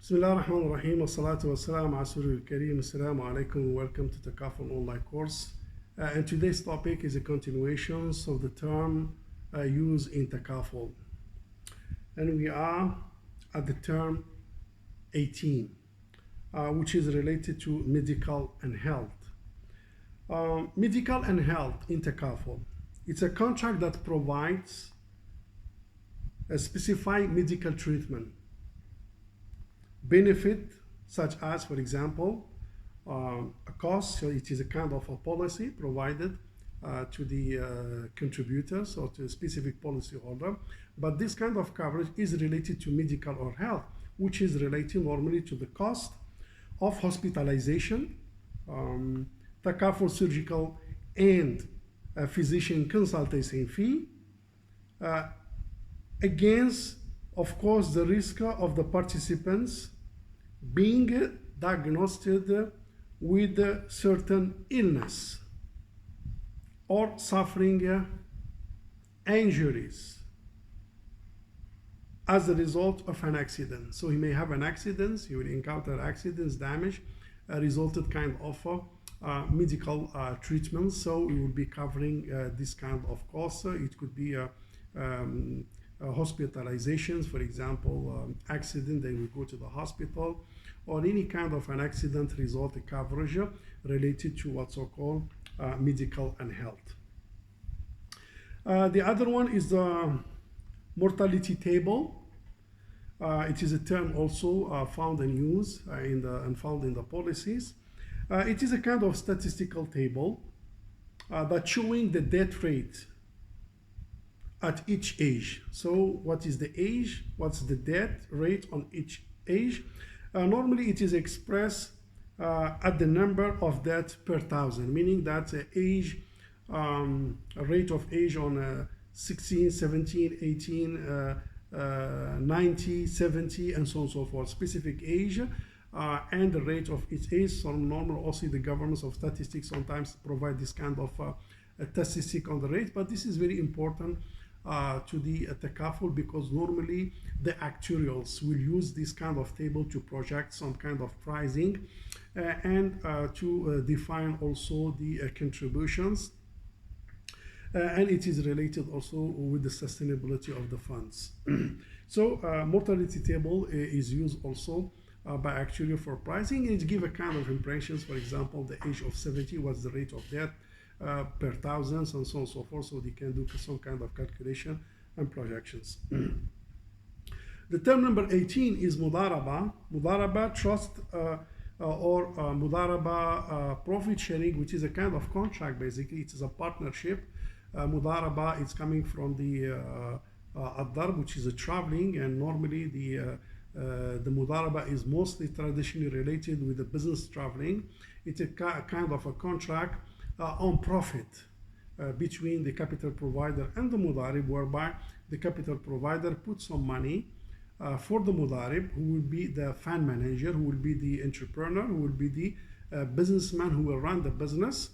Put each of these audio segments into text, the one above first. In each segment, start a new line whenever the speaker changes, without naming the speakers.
Bismillah ar-Rahman ar-Rahim, as-salatu was-salam ala Rasulil Kareem, assalamu alaikum, and welcome to Takaful online course. And today's topic is a continuation of the term used in Takaful. And we are at the term 18, which is related to medical and health. Medical and health in Takaful. It's a contract that provides a specified medical treatment, benefit such as, for example, a cost. So it is a kind of a policy provided to the contributors or to a specific policy holder. But this kind of coverage is related to medical or health, which is related normally to the cost of hospitalization, Takaful surgical and physician consultation fee, against, of course, the risk of the participants being diagnosed with a certain illness or suffering injuries as a result of an accident. So he may have an accident, he will encounter accidents, damage, resulted kind of medical treatment. So we will be covering this kind of cost. It could be hospitalizations, for example, accident, they will go to the hospital, or any kind of an accident result coverage related to what's so-called medical and health. The other one is the mortality table. It is a term also found in use and found in the policies. It is a kind of statistical table that showing the death rate at each age. So what is the age? What's the death rate on each age? Normally it is expressed at the number of deaths per thousand, meaning that age, a rate of age on 16, 17, 18, 90, 70, and so on and so forth, specific age, and the rate of each age. So normal also the governments of statistics sometimes provide this kind of statistic on the rate, but this is very important to the Takaful, because normally the actuarials will use this kind of table to project some kind of pricing and to define also the contributions, and it is related also with the sustainability of the funds. So mortality table is used also by actuary for pricing, and it gives a kind of impressions. For example, the age of 70, what's the rate of death per thousands, and so on and so forth, so they can do some kind of calculation and projections. The term number 18 is mudaraba. Mudaraba trust or mudaraba profit sharing, which is a kind of contract. Basically, it is a partnership. Mudaraba is coming from the ad-darb, which is a traveling, and normally the mudaraba is mostly traditionally related with the business traveling. It's a kind of a contract on profit between the capital provider and the mudarib, whereby the capital provider puts some money for the mudarib, who will be the fund manager, who will be the entrepreneur, who will be the businessman who will run the business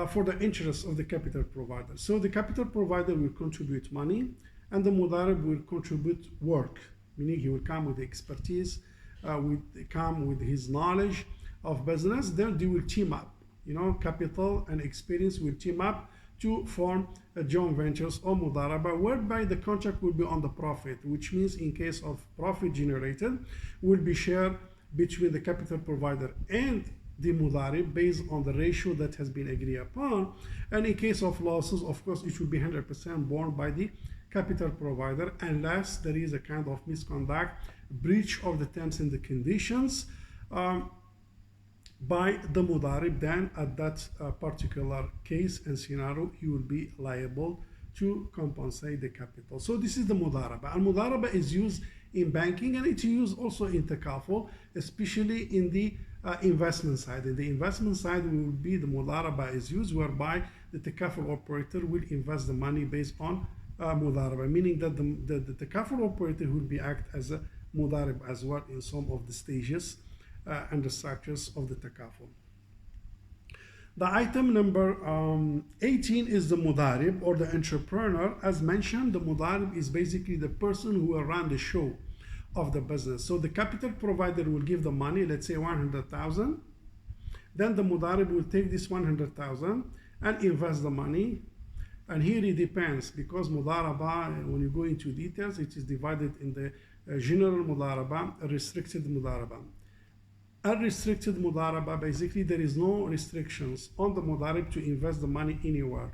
for the interests of the capital provider. So the capital provider will contribute money, and the mudarib will contribute work, meaning he will come with the expertise, will come with his knowledge of business. Then they will team up. Capital and experience will team up to form a joint ventures or mudaraba, whereby the contract will be on the profit, which means in case of profit generated, will be shared between the capital provider and the mudarib based on the ratio that has been agreed upon. And in case of losses, of course, it should be 100% borne by the capital provider, unless there is a kind of misconduct, breach of the terms and the conditions by the mudarib. Then at that particular case and scenario, he will be liable to compensate the capital. So this is the mudaraba. And mudaraba is used in banking, and it's used also in Takaful, especially in the investment side. In the investment side will be the mudaraba is used, whereby the Takaful operator will invest the money based on mudaraba, meaning that the Takaful operator will be act as a mudarib as well in some of the stages and the structures of the Takaful. The item number 18 is the mudarib, or the entrepreneur. As mentioned, the mudarib is basically the person who will run the show. of the business. So the capital provider will give the money, let's say 100,000. Then the mudarib will take this 100,000 and invest the money. And here it depends, because mudaraba, when you go into details, it is divided in the general mudaraba, restricted mudaraba. Unrestricted mudaraba, basically there is no restrictions on the mudarib to invest the money anywhere.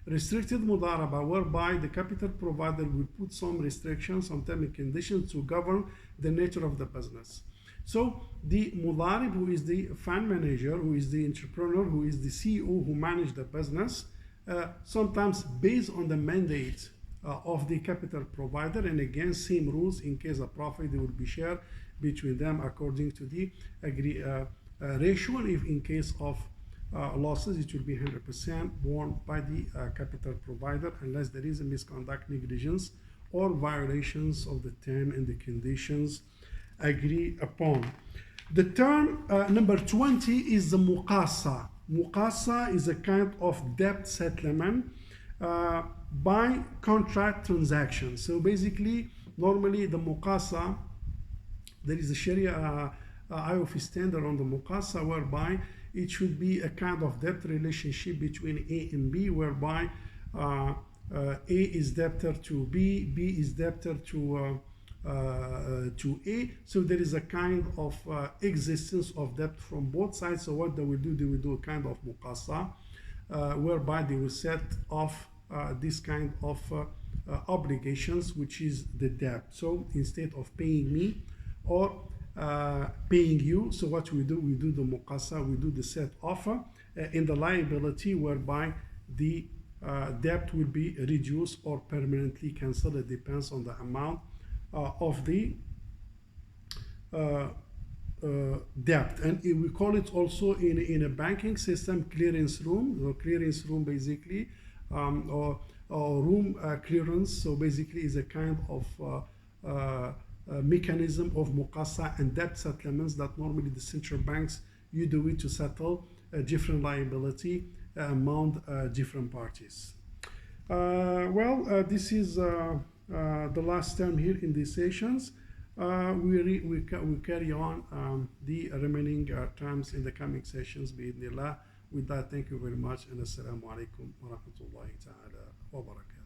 Restricted mudaraba, whereby the capital provider will put some restrictions, some terms and conditions to govern the nature of the business. So the mudarib, who is the fund manager, who is the entrepreneur, who is the CEO who manage the business, sometimes based on the mandate of the capital provider, and again same rules, in case of profit they will be shared between them according to the ratio, and if in case of losses it will be 100% borne by the capital provider, unless there is a misconduct, negligence, or violations of the term and the conditions agreed upon. The term number 20 is the muqasa. Muqasa is a kind of debt settlement by contract transaction. So basically, normally the muqasa, there is a Sharia IOF standard on the muqasa, whereby it should be a kind of debt relationship between A and B, whereby A is debtor to B, B is debtor to A. So there is a kind of existence of debt from both sides. So what they will do a kind of muqasa, whereby they will set off this kind of obligations, which is the debt. So instead of paying me or paying you, so what we do the muqasa, we do the set offer in the liability, whereby the debt will be reduced or permanently cancelled. It depends on the amount of the debt. And we call it also in a banking system clearance room. The clearance room basically, or room clearance, so basically is a kind of mechanism of muqasa and debt settlements that normally the central banks, you do it to settle different liability among different parties. This is the last term here in these sessions. We carry on the remaining terms in the coming sessions, bi'idhnillah. With that, thank you very much, and assalamu alaikum wa rahmatullahi ta'ala wa barakatuh.